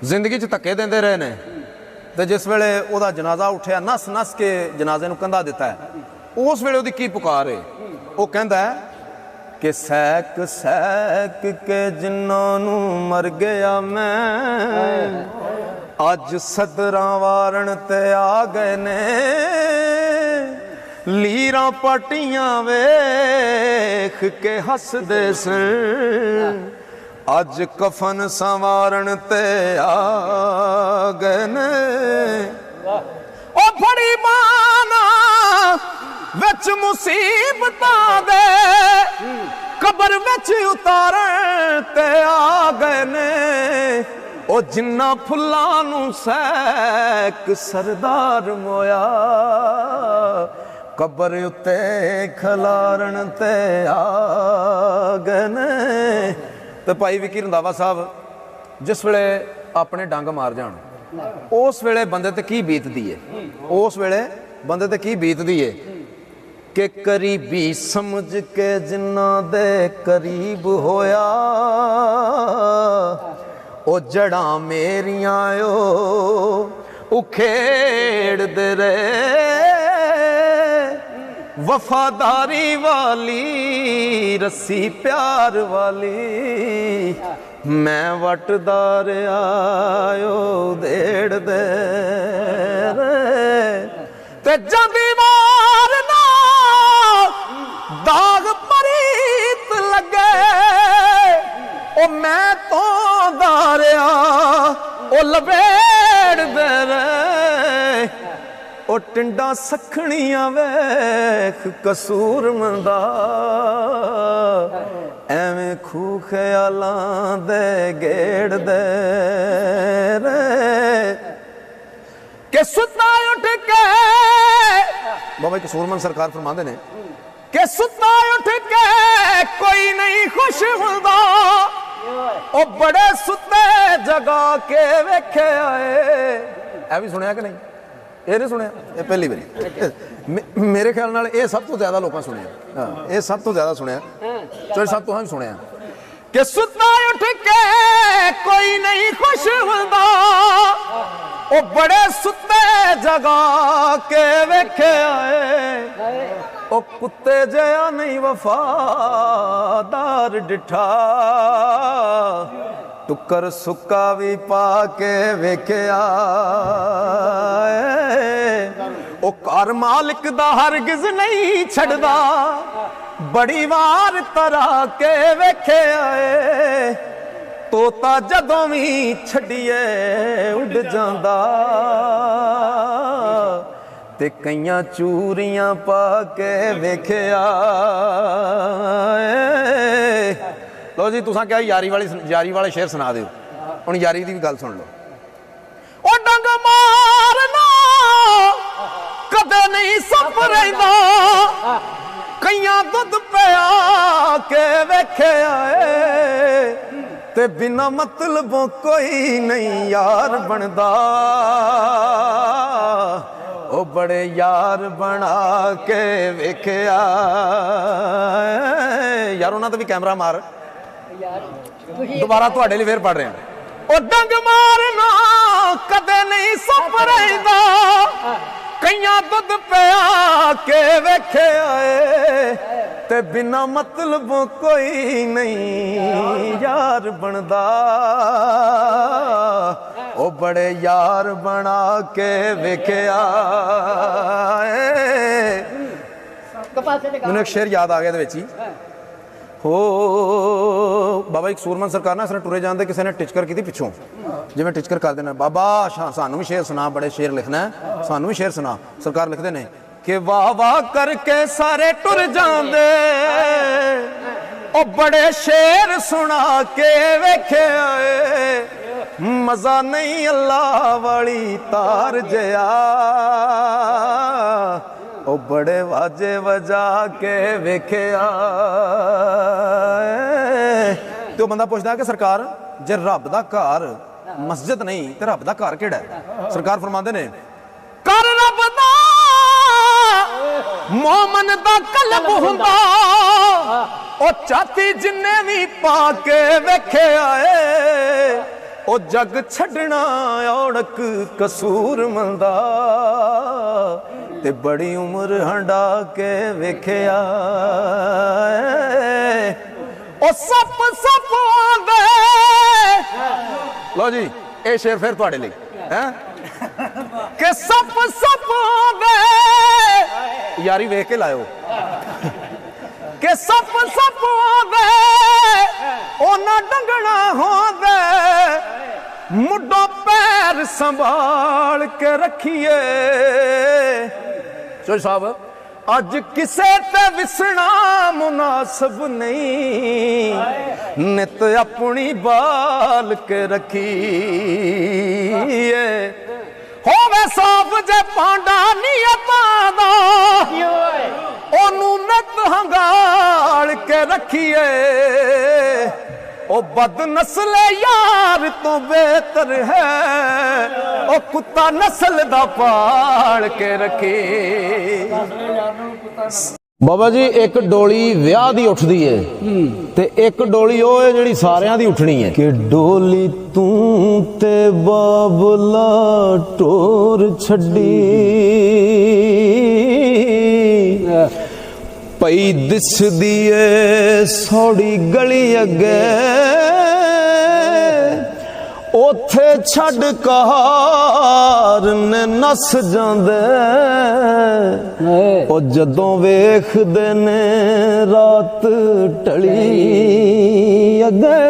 जिंदगी च धक्के देंदे रहे ने ते जिस वेले ओहदा जनाजा उठिया नस नस के जनाजे नूं कंधा दिता है, उस वेले ओहदी की पुकार है। वो कहता है कि सैक सैक के जिन्हां नूं मर गया मैं, अज सदरां वारन ते आ गए ने, लीरां पाटियां वेख के हसदे सन, अज कफन संवारन ते आ गए ने। ओ फड़ी माना विच मुसीबतां दे, कबर विच उतारन ते आ गए ने। ओ जिन्ना फुल्लां नूं सैक सरदार मोया, कबर उत्ते खलारन ते आ गए ने। तो भाई विकी रंधावा साहब जिस वेले अपने डंग मार जान, उस वेले बंदे ते की बीतदी है, उस वेले बंदे ते की बीतदी है कि करीबी समझ के जिन्ना दे करीब होया, ओ जड़ा मेरियां ओ उखेड़ दे रहे, वफादारी वाली रस्सी प्यार वाली, मैं वटदार आयो देड़ दे ते जदी मारना दाग परीत लगे, ओ मैं तो दारिया ओ लबेड़ दे ओ टिंडा सखणियां वेख कसूर मंदा, एवें खू ख्यालां दे गेड़ दे के सुता उठ के। बाबा एक सूरमन सरकार फरमांदे ने कि सुता उठ के कोई नहीं खुश हुंदा, ओ बड़े सुते जगा के वेखे आए। ऐ भी सुनिया कि नहीं? ये नहीं सुनिया? ये पहली बारी मेरे ख्याल नाल ये सब तो ज्यादा लोगों सुनिया, हाँ ये सब तो ज्यादा सुनिया, चलो सब तो हम सुनिया कि सुता उठ के कोई नहीं खुश हुंदा, ओ बड़े सुते जगा के वेखे आए, ओ कुत्ते जया नहीं वफादार डिठा, टुकर सुक्का भी पा के वेख्या, ओ घर मालिक दा हरगिज नहीं छड़दा, बड़ी वार तरा के वेखे आए, तोता जदों भी छड़िए उड़ जांदा, ते कईयां चूरियां पा के वेख्या। लो जी तुसां क्या यारी वाले शेर सुना दिओ, हुण यारी दी भी गल सुन लो। ओ डंग मारना कदे नहीं सप रहिंदा, कईयां दुध पिया के वेखे आए, ते बिना मतलबों कोई नहीं यार बनदा, ओ बड़े यार बना के वेख्या। यार उन्हां दा भी कैमरा मार, दोबारा तुहाडे लई फिर पढ़ रहे हैं। ओ डंग मारना कदे नहीं सप रहिंदा, कईयां दुध पिया के वेखे आए, ते बिना मतलबों कोई नहीं यार बनदा, ओ बड़े यार बना के वेख्या। मैनूं एक शेर याद आ गया इहदे विच ही। हो बाबा एक सूरमन सरकार ना इसने टुरे जाते किसी ने टिचकर की पिछों, जिवें टिचकर कर देना, बाबा सानू भी शेर सुना, बड़े शेर लिखना है, सानू भी शेर सुना। सरकार लिखते ने कि वाह वाह करके सारे टुर जाते, ओ बड़े शेर सुना के वेखे आए, मजा नहीं अल्लाह वाली तार जया, ओ बड़े वाजे वजा के वेख्या। तो बंदा पूछता कि सरकार जे रब दा घर मस्जिद नहीं ते रब दा घर केड़ा है? सरकार फरमांदे ने कर रब दा मोमन दा कल्ब हुंदा, ओ चाती जिन्ने भी पा के वेखे आए, ओ जग छड़ना औड़क कसूर मंदा ते बड़ी उम्र हंडा के वेख्या ओ सप सप आंदे। लो जी ये शेर फिर तुहाडे लई हैं कि सप सप आंदे यारी वेख के लाओ कि सप सप आंदे ओना डंगना होंदे मुड्ढों पैर संभाल के रखिए। चो साहब अज किसे ते विसना मुनासिब नहीं नित अपनी बाल के रखिए। होवे साफ जे पांडा नियतां दा ओनू नित हंगाल के रखिए। ओ बद नस्ल यार तो बेहतर है ओ कुत्ता नस्ल दा पाल के रखे। बाबा जी एक डोली विआह दी उठदी है ते एक डोली ओ है जिहड़ी सारियां दी उठनी है कि डोली तू ते बाबला टोर छड्डी पई दिसदी ए सौड़ी गली अगे ओथे छड़ कहार ने नस जांदे ओ जदों वेखदे ने रात टली अगे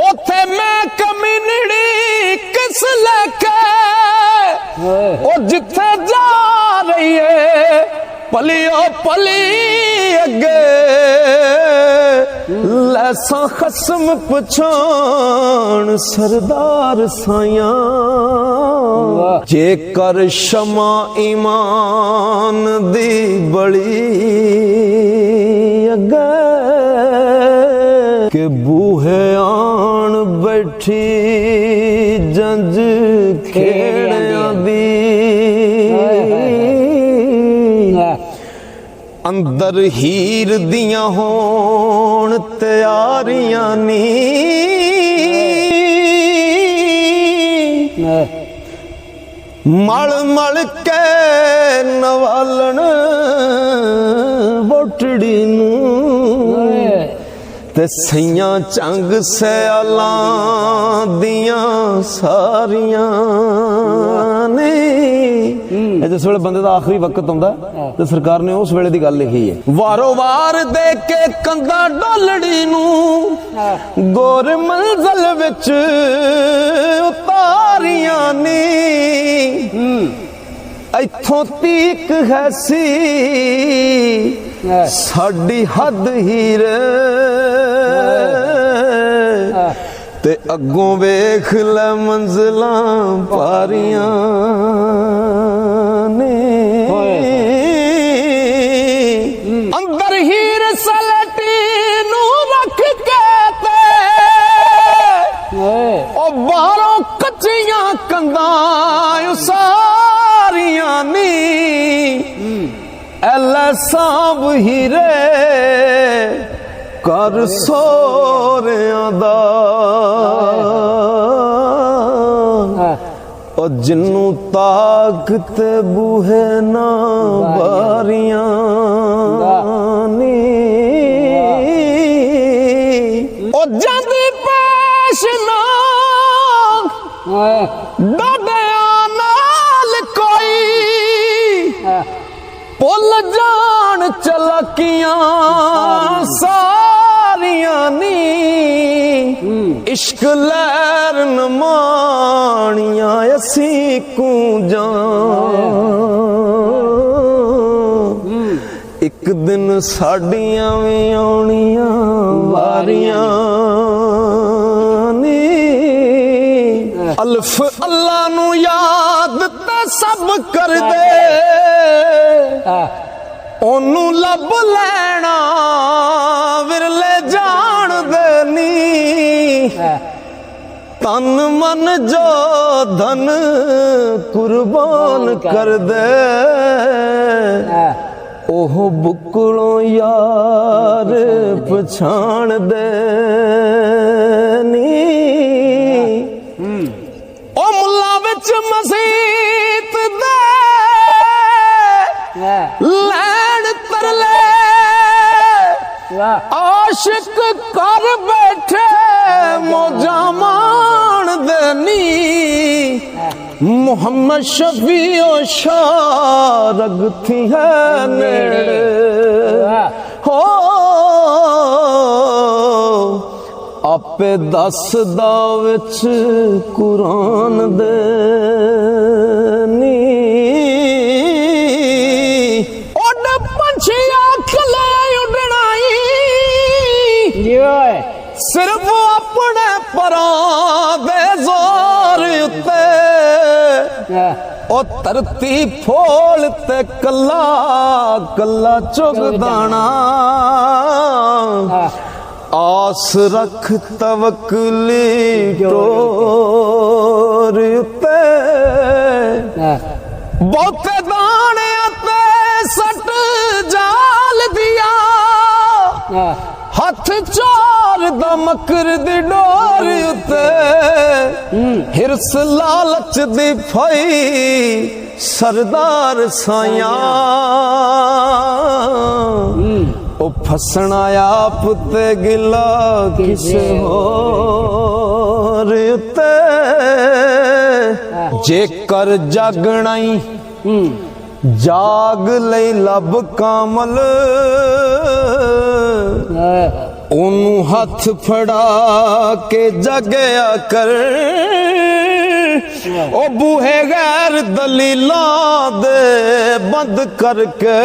ओथे मैं कमीनड़ी किस लेके ओ जिथे जा रही है पलियो पली अगे लैसा खसम पछाण सरदार साया जेकर शमा ईमान दी बड़ी अगे के बूहे आन बैठी जंज खेड़ियां दी अंदर हीर दियां होण तैयारियां नी मल मल के नवालन वोटड़ी नू ते सैयां चंग सयालां दियां सारियां ने। जिस वेले बंदे दा आखिरी वक्त आउंदा ते सरकार ने उस वेले दी गल लिखी है वारो वार दे के कंधा डोलड़ी नू गोर मंजल विच उतारियां नी इथों तीक है सी साडी हद हीरे ते अगों वेख ले मंजिलां पारियां ने। अंदर हीर सलटी नू रख के ते ओ बाहरों कच्चियां कंधां सारियां नी ऐला सांभ हीरे कर सोरियां दा ओ जिन्नू ताकत बूहे ना बारियां नी ओ जदी पेश ना डोडियां नाल कोई भुल जान चलाकियां सारियां नी इश्क लैर न माणियां असी कूंजां एक दिन साडियां भी आउणियां वारियां नी। अल्फ अल्लाह नू याद ते सब कर दे ओनू लब लैना विरले जान दे नी तन मन जो धन कुर्बान कर दे ओह बुकलों यार पछाण दे नी। ਵਿੱਚ ਮਸੀਤ ਦੇ ਲੈਣ ਤਰਲੇ ਆਸ਼ਿਕ ਕਰ ਬੈਠੇ ਮੌਜਾਂ ਮਾਣਦੇ ਨੀ ਮੁਹੰਮਦ ਸ਼ਫੀਓ ਸ਼ਾਹ ਰਗਥੀ ਹੈ ਨੇੜੇ ਹੋ ਆਪੇ ਦੱਸਦਾ ਵਿੱਚ ਕੁਰਾਨ ਦੇ ਨੀ ਉੱਡ ਪੰਛੀਆਂ ਖਲੇ ਉੱਡਣਾਈ ਸਿਰਫ ਆਪਣੇ ਪਰਾਂ ਦੇ ਜ਼ੋਰ ਉੱਤੇ ਉਹ ਧਰਤੀ ਫੋਲ ਤੇ ਕੱਲਾ ਕੱਲਾ ਚੁਗਦਾਣਾ ਆਸ ਰੱਖ ਤਵਕਲੀ ਟੋਰ ਉੱਤੇ ਬਹੁਤੇ ਦਾਣਿਆਂ ਤੇ ਸੱਟ ਜਾਲ ਦਿਆ ਹੱਥ ਚੋਰ ਦਾ ਮਕਰ ਦੀ ਡੋਰ ਉੱਤੇ ਹਿਰਸ ਲਾਲਚ ਦੀ ਫਈ ਸਰਦਾਰ ਸਾਇਆ ਉਹ ਫਸਣਾ ਆਪ ਤੇ ਗਿਲਾ ਕਿਸੇ ਹੋਰ ਉੱਤੇ ਜੇਕਰ ਜਾਗਣਾਈ ਜਾਗ ਲਈ ਲੱਭ ਕਾਮਲ ਉਹਨੂੰ ਹੱਥ ਫੜਾ ਕੇ ਜਾਗਿਆ ਕਰ ਉਹ ਬੂਹੇ ਗੈਰ ਦਲੀਲਾਂ ਦੇ ਬੰਦ ਕਰਕੇ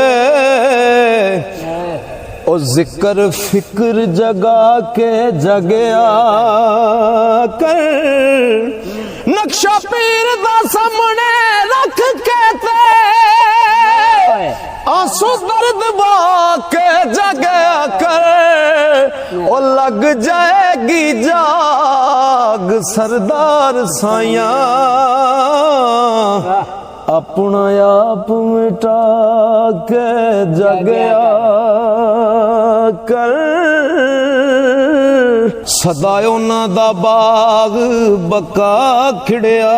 ਉਹ ਜ਼ਿਕਰ ਫਿਕਰ ਜਗਾ ਕੇ ਜਗਿਆ ਕਰ ਨਕਸ਼ਾ ਪੀਰ ਦਾ ਸਾਹਮਣੇ ਰੱਖ ਕੇ ਤੇ ਆਂਸੂ ਦਰਦ ਵਾ ਕੇ ਜਗਿਆ ਕਰ ਉਹ ਲੱਗ ਜਾਏਗੀ ਜਾਗ ਸਰਦਾਰ ਸਾਈਆਂ अपना आप मिटा के जगया कर सदा उन्हां दा बाग बका खिड़िया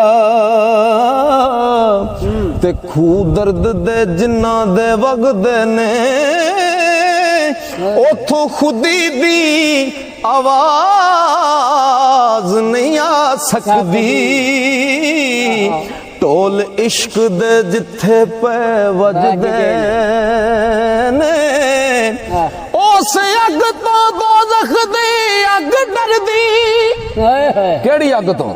ते खूह दर्द दे जिन्ना दे वगदे ने ओथों खुदी दी आवाज नहीं आ सकदी ਢੋਲ ਇਸ਼ਕ ਦੇ ਜਿੱਥੇ ਪੈ ਵੱਜਦੇ ਨੇ ਉਸ ਅੱਗ ਤੋਂ ਦੋਜ਼ਖ ਦੀ ਅੱਗ ਡਰਦੀ ਕਿਹੜੀ ਅੱਗ ਤੋਂ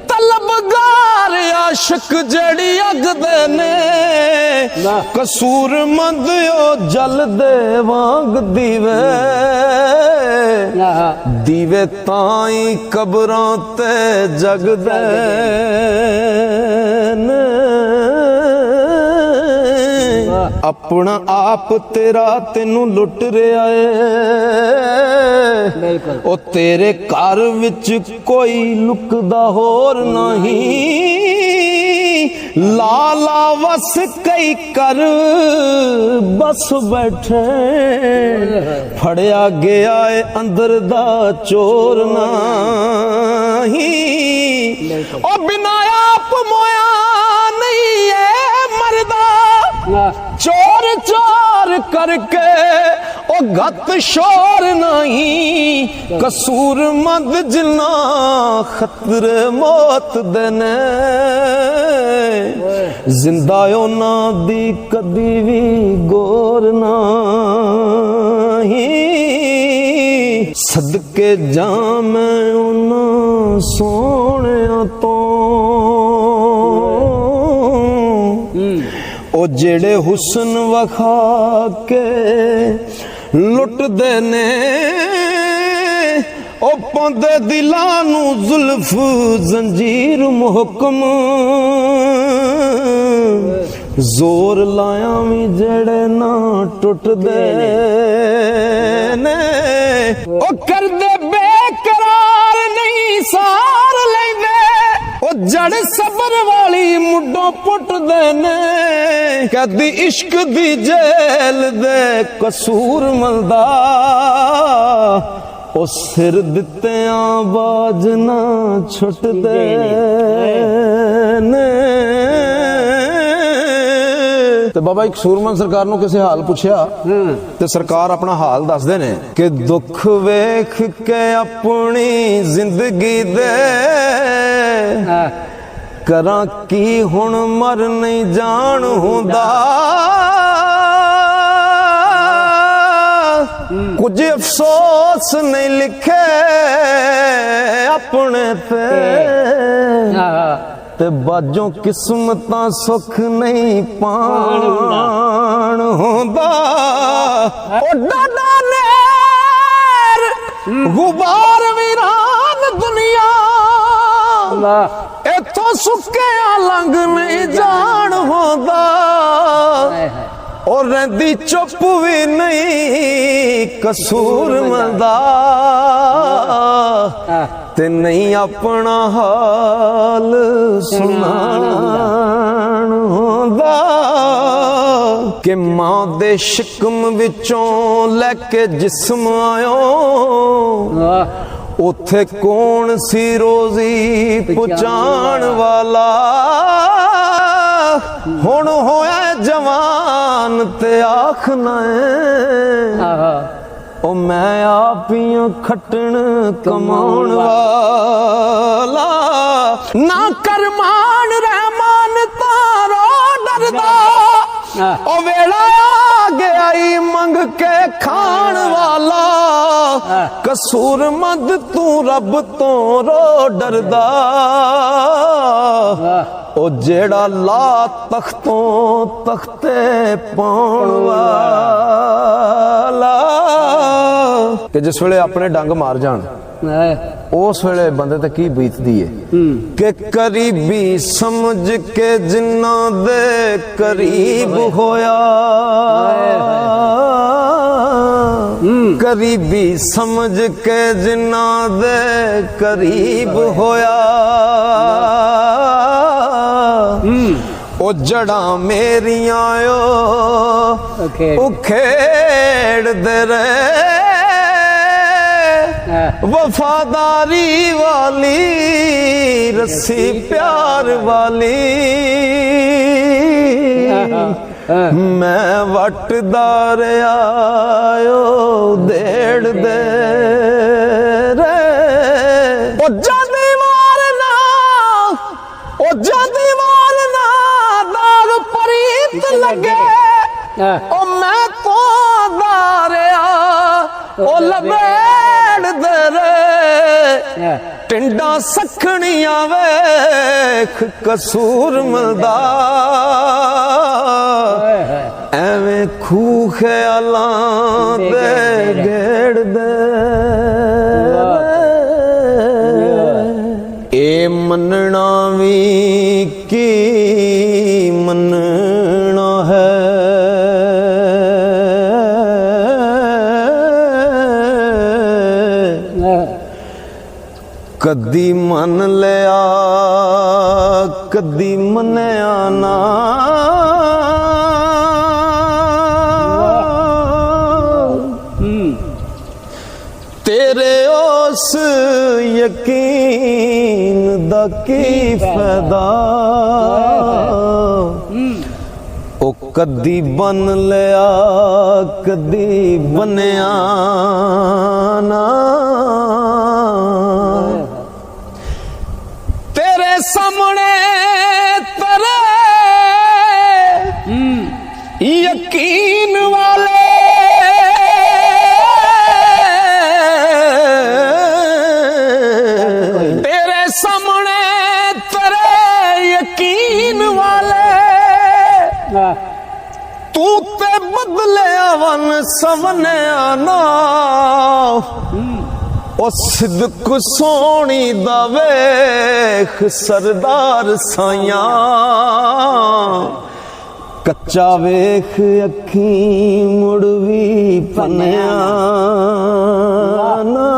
ਤਲਬਗਾਰ ਆਸ਼ਿਕ ਜਿਹੜੀ ਅੱਗ ਦੇ ਨੇ ਕਸੂਰਮੰਦ ਉਹ ਜਲਦੇ ਵਾਂਗ ਦੀਵੇ ਦੀਵੇ ਤਾਈ ਕਬਰਾਂ ਤੇ ਜਗਦੇ ਨੇ अपना आप तेरा तेनू लुट रहा है ओ तेरे घर विच कोई लुकदा होर नहीं लाला वस कई कर बस बैठे फड़िया गया है अंदर दा चोर नहीं ओ बिना आप मोया नहीं है मरदा चोर चोर करके ओ गत शोर नहीं कसूरमंद जिन्ना खतरे मौत देने जिंदा ओना दी कदी भी गौर नहीं सदके जाम ओना सोने तो ओ जेड़े हुसन वखा के लुटदे ने ओ पांदे दिलां नू जुल्फ जंजीर मुहकम जोर लाया भी जेड़े ना टुटदे ने ओ करदे बेकरार नहीं सार लैंदे ओ जड़ सबर वाली मुड्डों पुटदे ने कदी इश्क दी जेल दे कसूर मलदा ਉਹ ਸਿਰ ਦਿੱਤਿਆਂ ਬਾਜ ਨਾ ਛੁੱਟਦੇ ਨੇ। ਤੇ ਬਾਬਾ ਇੱਕ ਸੂਰਮਨ ਸਰਕਾਰ ਨੂੰ ਕਿਸੇ ਹਾਲ ਪੁੱਛਿਆ ਤੇ ਸਰਕਾਰ ਆਪਣਾ ਹਾਲ ਦੱਸਦੇ ਨੇ ਕਿ ਦੁੱਖ ਵੇਖ ਕੇ ਆਪਣੀ ਜ਼ਿੰਦਗੀ ਦੇ ਕਰਾਂ ਕੀ ਹੁਣ ਮਰ ਨਹੀਂ ਜਾਣ ਹੁੰਦਾ। ਕੁਝ ਅਫਸੋਸ ਨਹੀਂ ਲਿਖੇ ਆਪਣੇ ਤੇ ਬਾਜੋਂ ਕਿਸਮਤਾਂ ਸੁੱਖ ਨਹੀਂ ਪਾਣ ਹੁੰਦਾ। ਉਹ ਡਾਡਾ ਨੇਰ ਗੁਬਾਰ ਵੀਰਾਨ ਦੁਨੀਆ ਇੱਥੋਂ ਸੁੱਕਿਆ ਲੰਘ ਨਹੀਂ ਜਾਣ ਹੁੰਦਾ। ਉਹ ਰਹਿੰਦੀ ਚੁੱਪ ਵੀ ਨਹੀਂ ਕਸੂਰ ਮੰਦਾ ਤੇ ਨਹੀਂ ਆਪਣਾ ਹਾਲ ਸੁਣਾਣ ਹੁੰਦਾ। ਕਿ ਮਾਂ ਦੇ ਸ਼ਿਕਮ ਵਿੱਚੋਂ ਲੈ ਕੇ ਜਿਸਮ ਆਇਓ ਉੱਥੇ ਕੌਣ ਸੀ ਰੋਜ਼ੀ ਪਹੁੰਚਾਣ ਵਾਲਾ। ਹੁਣ ਹੋਇਆ ਜਵਾਨ ਤੇ ਆਖ ਨਾ ਉਹ ਮੈਂ ਆਪੀਆਂ ਖੱਟਣ ਕਮਾਉਣ ਵਾਲਾ। ਨਾ ਕਰਮਾਨ ਰਹਿਮਾਨ ਤਾਰੋ ਡਰਦਾ ਉਹ ਵੇਲਾ ਆ ਗਿਆ ਈ ਮੰਗ ਕੇ ਖਾਣ ਵਾਲਾ। ਕਸੂਰਮੰਦ ਤੂੰ ਰੱਬ ਤੋਂ ਰੋ ਡਰਦਾ ਉਹ ਜਿਹੜਾ ਲਾ ਤਖਤੋਂ ਤਖਤੇ ਪਾਉਣ ਵਾਲਾ। ਕਿ ਜਿਸ ਵੇਲੇ ਆਪਣੇ ਡੰਗ ਮਾਰ ਜਾਣ ਉਸ ਵੇਲੇ ਬੰਦੇ ਤੇ ਕੀ ਬੀਤਦੀ ਏ ਕਿ ਕਰੀਬੀ ਸਮਝ ਕੇ ਜਿਨ੍ਹਾਂ ਦੇ ਕਰੀਬ ਹੋਇਆ। ਕਰੀਬੀ ਸਮਝ ਕੇ ਜਿਨ੍ਹਾਂ ਦੇ ਕਰੀਬ ਹੋਇਆ। ਉਹ ਜੜਾਂ ਮੇਰੀਆਂ ਉਹ ਖੇਡਦੇ ਰਹੇ ਵਫਾਦਾਰੀ ਵਾਲੀ ਰੱਸੀ ਪਿਆਰ ਵਾਲੀ। ਮੈਂ ਵੱਟਦਾ ਰਿਹਾ ਦੇੜਦੇ ਰਹੇ। ਉਹ ਜਾਂਦੀ ਮਾਰਨਾ ਉਹ ਜਾਂਦੀ ਮਾਰਨਾ ਦਾਗ ਪ੍ਰੀਤ ਲੱਗੇ। ਉਹ ਮੈਂ ਤੋਂ ਦਾਰਿਆ ਉਹ ਲਬੇੜਦੇ ਰਹੇ। ਟਿੰਡਾਂ ਸਖਣੀਆਂ ਵੇਖ ਕਸੂਰ ਮਿਲਦਾ ਐਵੇਂ ਖੂਹ ਖਿਆਲਾਂ ਤੇ ਗੇੜਦੇ। ਇਹ ਮੰਨਣਾ ਵੀ ਕੀ ਮੰਨਣਾ ਹੈ ਕਦੀ ਮੰਨ ਲਿਆ ਕਦੀ ਮੰਨਿਆ ਨਾ। ਤੇਰੇ ਉਸ ਯਕੀਨ ਦਾ ਕੀ ਫਾਇਦਾ ਉਹ ਕਦੀ ਬਨ ਲਿਆ ਕਦੀ ਬਣਿਆ ਨਾ। ਤੇਰੇ ਸਾਹਮਣੇ ਤੇਰੇ ਯਕੀਨ ਵਾਲੇ ਤੇਰੇ ਸਾਹਮਣੇ ਤੇਰੇ ਯਕੀਨ ਵਾਲੇ ਤੂੰ ਤੇ ਬਦਲਿਆ ਵਨ ਸਵਨਿਆ ਨਾ। ਉਹ ਸਿਦਕ ਸੋਹਣੀ ਦਾ ਵੇਖ ਸਰਦਾਰ ਸਾਈਆਂ ਕੱਚਾ ਵੇਖ ਅੱਖੀ ਮੁੜ ਵੀ ਪੰਨਿਆ ਨਾ।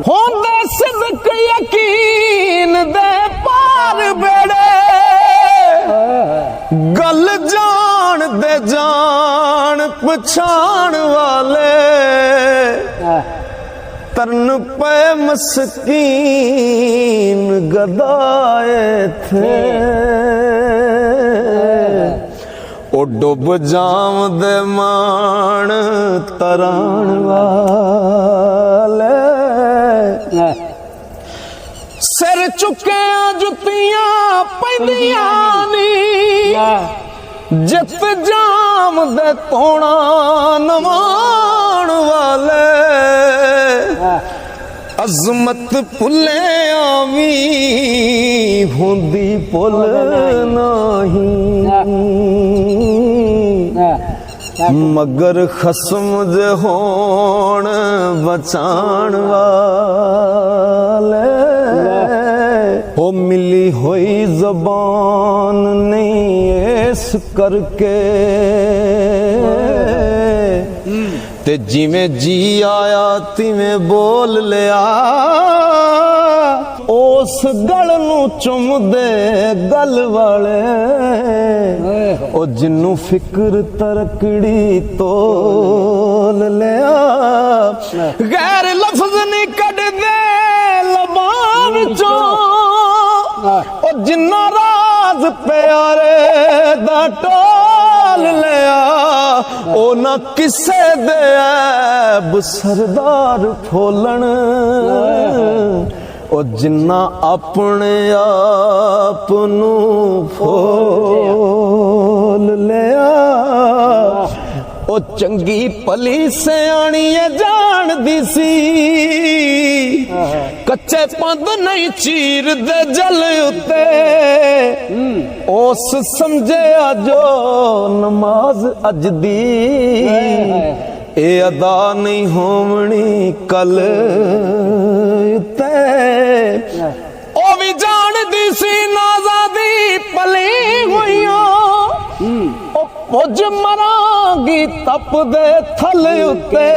ਹੁੰਦੇ ਸਿਦਕ ਯਕੀਨ ਦੇ ਪਾਰ ਬੇੜੇ ਗੱਲ ਜਾਣ ਦੇ ਜਾਣ ਪਛਾਣ ਵਾਲੇ करन पे मस्कीन गदाए थे ओ डुब जाम दे मान तराण वाले सिर चुके जुतियां पैंदियां नी जित जाम दे तोड़ा नवाण वाले अजमत भुले आवी होंदी भुल नहीं मगर खसम जे होण बचाण वाले हो मिली हुई जबान नहीं इस करके ते जिवें जी आया तिवें बोल लिया उस गल नू चुमदे गल वाले ओ जिन्नू फिक्र तरकड़ी तोल लिया गैर लफ्ज नहीं कढ़दे लबां विचों ओ जिन्ना राज प्यारे दा टोल लिया ओ ना किसे दे ऐब सरदार फोलन ओ जिन्ना अपने आप नू फोल लिया ओ चंगी भली सियाणी जान दी सी कच्चे पंद नहीं चीर दे जल उते उस समझे जो नमाज अज दी ए अदा नहीं होवनी कल ते ओ भी जान दी सी नाज़ादी पली हुईओ ओ पुज मरांगी तप दे थल उते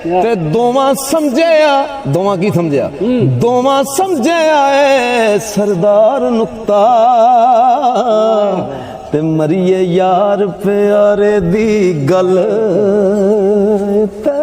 ते दोवां समझिया दोवां की समझिया दोवां समझिया ए सरदार नुक्ता ते मरिए यार प्यारे दी गल ते